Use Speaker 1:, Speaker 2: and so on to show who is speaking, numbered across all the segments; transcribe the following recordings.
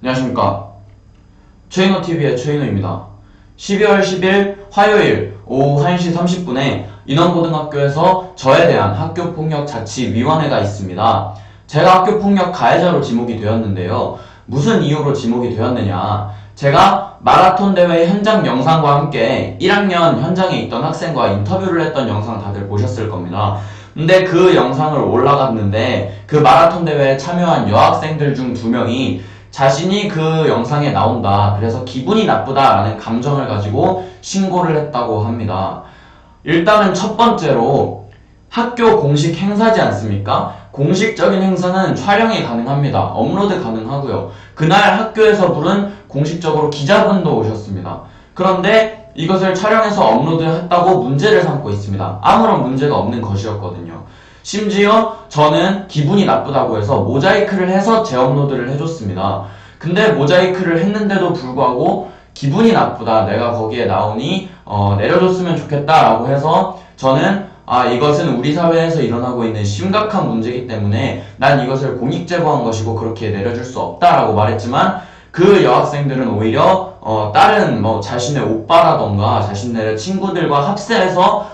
Speaker 1: 안녕하십니까. 최인호TV의 최인호입니다. 12월 10일 화요일 오후 1시 30분에 인원고등학교에서 저에 대한 학교폭력 자치위원회가 있습니다. 제가 학교폭력 가해자로 지목이 되었는데요. 무슨 이유로 지목이 되었느냐. 제가 마라톤 대회 현장 영상과 함께 1학년 현장에 있던 학생과 인터뷰를 했던 영상 다들 보셨을 겁니다. 근데 그 영상을 올라갔는데 그 마라톤 대회에 참여한 여학생들 중 2명이 자신이 그 영상에 나온다, 그래서 기분이 나쁘다라는 감정을 가지고 신고를 했다고 합니다. 일단은 첫 번째로 학교 공식 행사지 않습니까? 공식적인 행사는 촬영이 가능합니다. 업로드 가능하고요. 그날 학교에서 부른 공식적으로 기자분도 오셨습니다. 그런데 이것을 촬영해서 업로드했다고 문제를 삼고 있습니다. 아무런 문제가 없는 것이었거든요. 심지어 저는 기분이 나쁘다고 해서 모자이크를 해서 재업로드를 해줬습니다. 근데 모자이크를 했는데도 불구하고 기분이 나쁘다, 내가 거기에 나오니 내려줬으면 좋겠다라고 해서 저는 이것은 우리 사회에서 일어나고 있는 심각한 문제이기 때문에 난 이것을 공익제보한 것이고 그렇게 내려줄 수 없다라고 말했지만, 그 여학생들은 오히려 다른 자신의 오빠라던가 자신의 친구들과 합세해서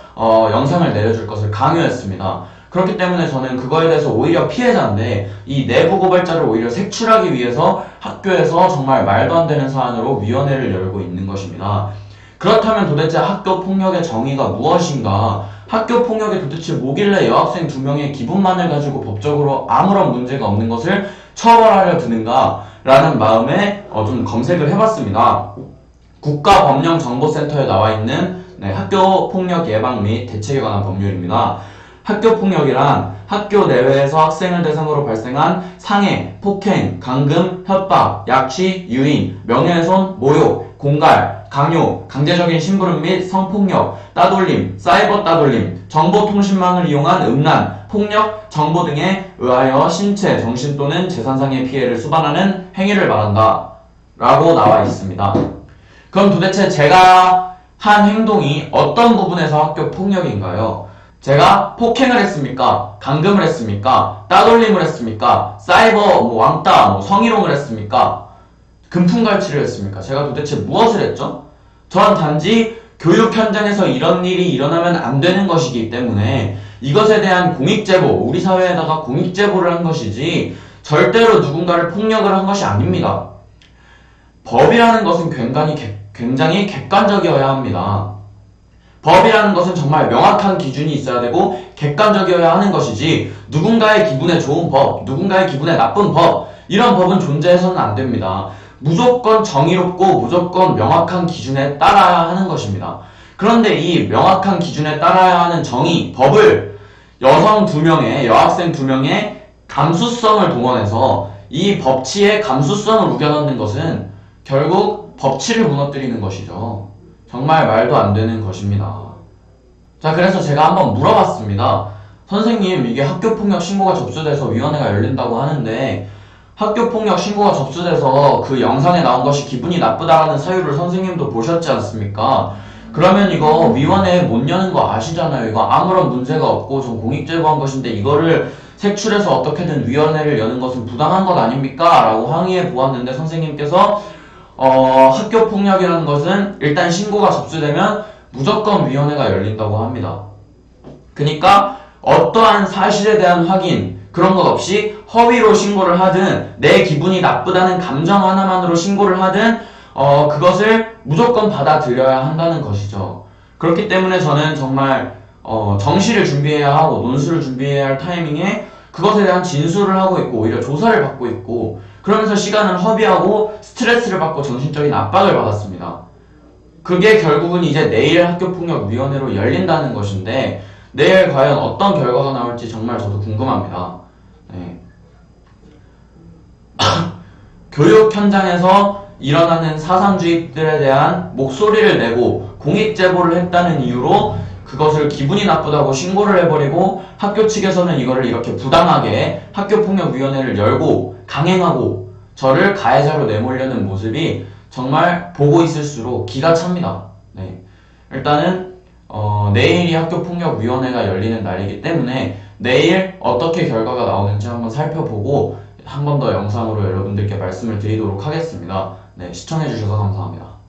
Speaker 1: 영상을 내려줄 것을 강요했습니다. 그렇기 때문에 저는 그거에 대해서 오히려 피해자인데, 이 내부 고발자를 오히려 색출하기 위해서 학교에서 정말 말도 안 되는 사안으로 위원회를 열고 있는 것입니다. 그렇다면 도대체 학교 폭력의 정의가 무엇인가? 학교 폭력이 도대체 뭐길래 여학생 2명의 기분만을 가지고 법적으로 아무런 문제가 없는 것을 처벌하려 드는가? 라는 마음에 좀 검색을 해봤습니다. 국가법령정보센터에 나와 있는 학교 폭력 예방 및 대책에 관한 법률입니다. 학교 폭력이란 학교 내외에서 학생을 대상으로 발생한 상해, 폭행, 감금, 협박, 약취, 유인, 명예훼손, 모욕, 공갈, 강요, 강제적인 심부름 및 성폭력, 따돌림, 사이버 따돌림, 정보통신망을 이용한 음란, 폭력, 정보 등에 의하여 신체, 정신 또는 재산상의 피해를 수반하는 행위를 말한다 라고 나와 있습니다. 그럼 도대체 제가 한 행동이 어떤 부분에서 학교 폭력인가요? 제가 폭행을 했습니까? 감금을 했습니까? 따돌림을 했습니까? 사이버 왕따 성희롱을 했습니까? 금품갈취를 했습니까? 제가 도대체 무엇을 했죠? 저는 단지 교육 현장에서 이런 일이 일어나면 안 되는 것이기 때문에 이것에 대한 공익제보, 우리 사회에다가 공익제보를 한 것이지 절대로 누군가를 폭력을 한 것이 아닙니다. 법이라는 것은 굉장히 객관적이어야 합니다. 법이라는 것은 정말 명확한 기준이 있어야 되고 객관적이어야 하는 것이지, 누군가의 기분에 좋은 법, 누군가의 기분에 나쁜 법, 이런 법은 존재해서는 안 됩니다. 무조건 정의롭고 무조건 명확한 기준에 따라야 하는 것입니다. 그런데 이 명확한 기준에 따라야 하는 정의, 법을 여성 2명의, 여학생 2명의 감수성을 동원해서 이 법치의 감수성을 우겨넣는 것은 결국 법치를 무너뜨리는 것이죠. 정말 말도 안 되는 것입니다. 자, 그래서 제가 한번 물어봤습니다. 선생님, 이게 학교폭력 신고가 접수돼서 위원회가 열린다고 하는데 학교폭력 신고가 접수돼서 그 영상에 나온 것이 기분이 나쁘다라는 사유를 선생님도 보셨지 않습니까? 그러면 이거 위원회 못 여는 거 아시잖아요. 이거 아무런 문제가 없고 전 공익제보한 것인데 이거를 색출해서 어떻게든 위원회를 여는 것은 부당한 것 아닙니까? 라고 항의해 보았는데 선생님께서 학교폭력이라는 것은 일단 신고가 접수되면 무조건 위원회가 열린다고 합니다. 그러니까 어떠한 사실에 대한 확인, 그런 것 없이 허위로 신고를 하든 내 기분이 나쁘다는 감정 하나만으로 신고를 하든 그것을 무조건 받아들여야 한다는 것이죠. 그렇기 때문에 저는 정말 정시를 준비해야 하고 논술을 준비해야 할 타이밍에 그것에 대한 진술을 하고 있고 오히려 조사를 받고 있고, 그러면서 시간을 허비하고 스트레스를 받고 정신적인 압박을 받았습니다. 그게 결국은 이제 내일 학교폭력위원회로 열린다는 것인데 내일 과연 어떤 결과가 나올지 정말 저도 궁금합니다. 네. 교육 현장에서 일어나는 사상주의들에 대한 목소리를 내고 공익제보를 했다는 이유로 그것을 기분이 나쁘다고 신고를 해버리고 학교 측에서는 이거를 이렇게 부당하게 학교폭력위원회를 열고 강행하고 저를 가해자로 내몰려는 모습이 정말 보고 있을수록 기가 찹니다. 네. 일단은 내일이 학교폭력위원회가 열리는 날이기 때문에 내일 어떻게 결과가 나오는지 한번 살펴보고 한 번 더 영상으로 여러분들께 말씀을 드리도록 하겠습니다. 네, 시청해주셔서 감사합니다.